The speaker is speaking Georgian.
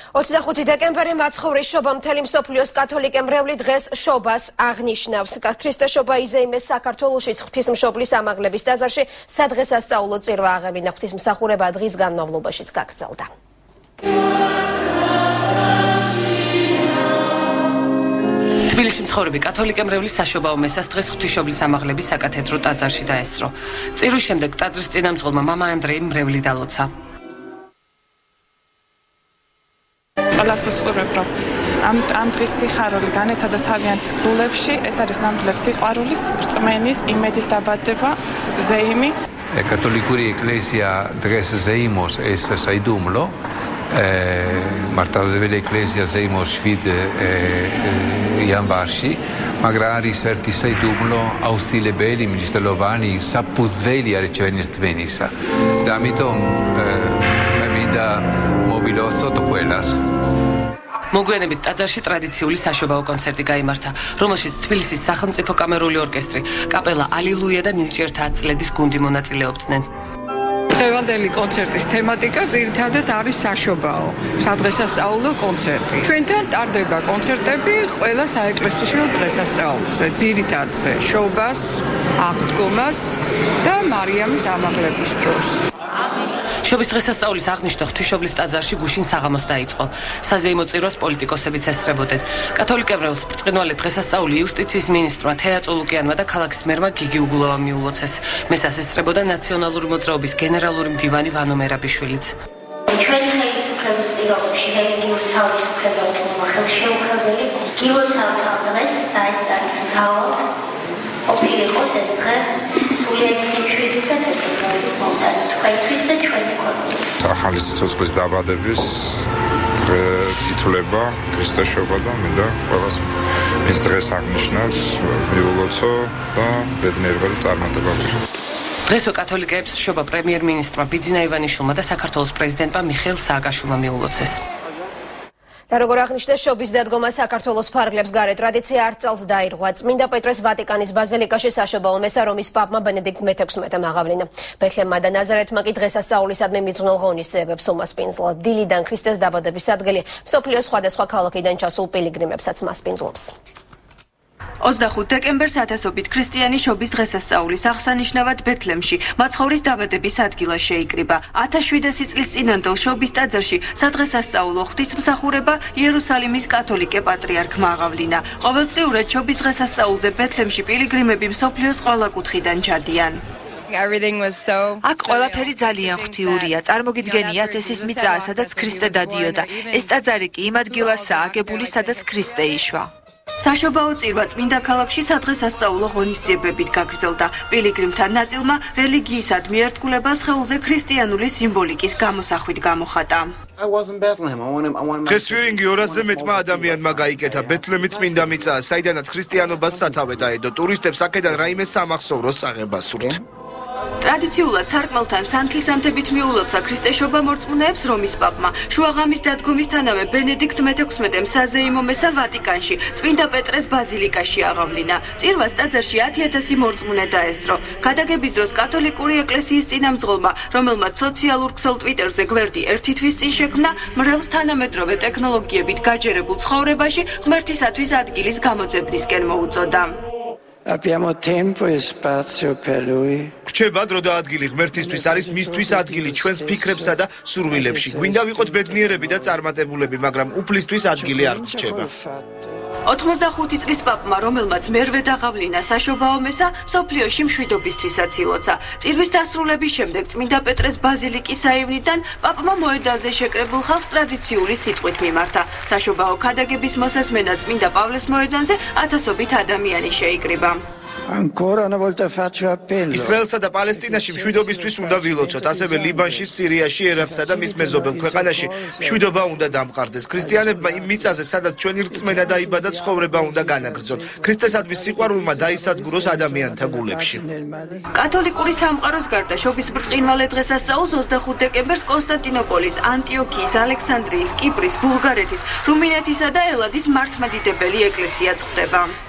25 დეკემბერი მაცხოვრის შობა მთელი მსოფლიოს კათოლიკე მრევლი დღეს შობას აღნიშნავს. ქრისტესშობა იზეიმეს საქართველოშიც ღვთისმშობლის ამაღლების ტაძარში სადღესასწაულო წირვა აღევლინა. ღვთისმსახურება დღის განმავლობაშიც გაგრძელდა. თბილისში მცხოვრები კათოლიკე მრევლის საშობაო მესას დღეს ღვთისმშობლის ამაღლების საკათედრო ტაძარში დაესწრო. წირვის შემდეგ ტაძრის წინამძღოლმა მამა ანდრეი მრევლი დალოცა. ყველას უსურვებ, რომ ამ დღის სიხარული განეცადა თავიანთ გულებში, ეს არის ნამდვილად სიყვარულის, რწმენის, იმედის დაბადება, ზეიმი. კათოლიკური ეკლესია დღეს ზეიმოს ეს საიდუმლო მართლმადიდებელი ეკლესია ზეიმოს 7 იანვარში, მაგრამ არის ერთი საიდუმლო აუცილებელი მნიშვნელოვანი საფუძველი არჩევნის რწმენისა. და ამიტომ მე მინდა მოვილოცოთ ყველას. მოგვიანებით ტაძარში ტრადიციული საშობაო კონცერტი გაიმართა, რომელშიც თბილისის სახელმწიფო კამერული ორკესტრი, კაპელა ალილუია და ნინჭიერთა აწლედის გუნდი მონაწილეობდნენ. დღევანდელი კონცერტის თემატიკა ძირითადად არის საშობაო, სადღესასწაულო კონცერტი. ჩვენთან ტარდება კონცერტები ყველა საეკლესიო დღესასწაულზე, ძირითადად შობას, აღდგომას და მარიამის ამაღლების დროს. შობის დღესასწაულის აღნიშვნა ღვთისმშობლის ტაძარში გუშინ საღამოს დაიწყო. საზეიმო წირვას პოლიტიკოსებიც ესწრებოდნენ. კათოლიკე მრევლს ბრწყინვალე დღესასწაული იუსტიციის მინისტრმა თეა წულუკიანმა და ქალაქის მერმა გიგი უგულავამ მიულოცეს. მესას ესწრებოდა ნაციონალური მოძრაობის გენერალური მდივანი ვანო მერაბიშვილიც. ჩვენი ხელისუფლების პირობებში რელიგიური თავისუფლება იქნება ხელშეუხებელი. გილოცავთ ამ დღეს და ეს დავალს ყოფილიყოს ეს დღე სულიერ სიმშვიდის და თეთრობის მომტანი თქვენთვის და ჩვენი ქვეყნისთვის. ახალი სიცოცხლის დაბადების დღე ითვლება ქრისტესშობა და მინდა ყველას მის დღეს აღნიშნავს მიულოცო და ბედნიერება და წარმატება ვსურვო. დღესო კათოლიკეებს შობა პრემიერ-მინისტრმა ბიძინა ივანიშვილმა და საქართველოს პრეზიდენტმა მიხეილ სააკაშვილმა მიულოცეს. და როგორ აღნიშნეს შობის დადგომა საქართველოს ფარგლებს გარე ტრადიცია არც წელს დაირღვა. წმინდა პეტრეს ვატიკანის ბაზილიკაში საშობაო მესა რომის პაპმა ბენედიქტ მე-16-მ აღავლინა. ბეთლემმა და ნაზარეთმა კი დღესასწაულისადმი მიძღვნილ ღონისძიებებს უმასპინძლა. დილიდან ქრისტეს დაბადების ადგილი მსოფლიოს სხვადასხვა ქალაქიდან ჩასულ პილიგრიმებსაც მასპინძლობს. 25 დეკემბერს ათასობით ქრისტიანი შობის დღესასწაულის აღსანიშნავად ბეთლემში მაცხოვრის დაბადების ადგილას შეიკრიბა. 1700 წლის წინანდელ შობის ტაძარში სადღესასწაულო ღვთისმსახურება იერუსალიმის კათოლიკე პატრიარქმა აღავლინა. ყოველწლიურად შობის დღესასწაულზე ბეთლემში პილიგრიმები მსოფლიოს ყველა კუთხიდან ჩადიან. აქ ყველაფერი ძალიან ღვთიურია. წარმოგიდგენიათ, ეს ის მიწაა, სადაც ქრისტე დადიოდა. ეს ტაძარი კი იმ ადგილასაა აგებული, სადაც ქრისტე იშვა. საშობაო წირვა წმინდა ქალაქში სადღესასწაულო ღონისძიებებით გაგრძელდა. პილიგრიმთა ნაწილმა რელიგიისადმი ერთგულებას სხეულზე ქრისტიანული სიმბოლიკის გამოსახვით გამოხატა. დღეს ვირინგი 200-ზე მეტმა ადამიანმა გაიკეთა. ბეთლემი წმინდა მიწაა, საიდანაც ქრისტიანობას სათავე დაედო. ტურისტებს აქედან რაიმე სამახსოვროს წაღება სურთ. ტრადიციულად სარკმელთან სანთლისანთებით მიულოცა ქრისტესშობა მორწმუნეებს რომის პაპმა. შუაღამის დადგომისთანავე ბენედიქტ მე-16-მ საზეიმო მესა ვატიკანში, წმინდა პეტრეს ბაზილიკაში აღავლინა. წირვას ტაძარში 10,000 მორწმუნე დაესწრო. გადაგების დროს კათოლიკური ეკლესიის წინამძღოლმა, რომელმაც სოციალურ ქსელ ტვიტერზე გვერდი ერთი თვის წინ შექმნა, მრევლს თანამედროვე ტექნოლოგიებით გაჯერებულ ცხოვრებაში ღმერთისათვის ადგილის გამოძებნისკენ მოუწოდა. რჩება დრო და ადგილი ღმერთისთვის არის მისთვის ადგილი ჩვენს ფიქრებსა და სურვილებში. გვინდა ვიყოთ ბედნიერები და წარმატებულები, მაგრამ უფლისთვის ადგილი არ რჩება. 85 წლის პაპმა, რომელმაც მერვე დაღავლინა საშობაო მესა, მსოფლიოში მშვიდობისთვისაც ილოცა. წირვის დასრულების შემდეგ წმინდა პეტრეს ბაზილიკის საივნიდან პაპმა მოედანზე შეკრებულ ხალხს ტრადიციული სიტყვით მიმართა. საშობაო ქადაგების მოსასმენად წმინდა პავლეს მოედანზე ათასობით ადამიანი შეიკრიბა. ისრაელსა და პალესტინაში მშვიდობისთვის უნდა ვილოცოთ, ასევე ლიბანში, სირიაში, ერაყსა და მის მეზობელ ქვეყანაში მშვიდობა უნდა დამყარდეს. ქრისტიანებმა იმ მიწაზე, სადაც ჩვენი რწმენა დაიბადა, ცხოვრება უნდა განაგრძონ. ქრისტესადმი სიყვარულმა დაისადგუროს ადამიანთა გულებში. კათოლიკური სამყაროს გარდა შობის ბრწყინვალე დღესასწაულს 25 დეკემბერს კონსტანტინოპოლის, ანტიოქიის, ალექსანდრიის, კიპრის, ბულგარეთის, რუმინეთისა და ელადის მართლმადიდებელი ეკლესიაც ხვდება.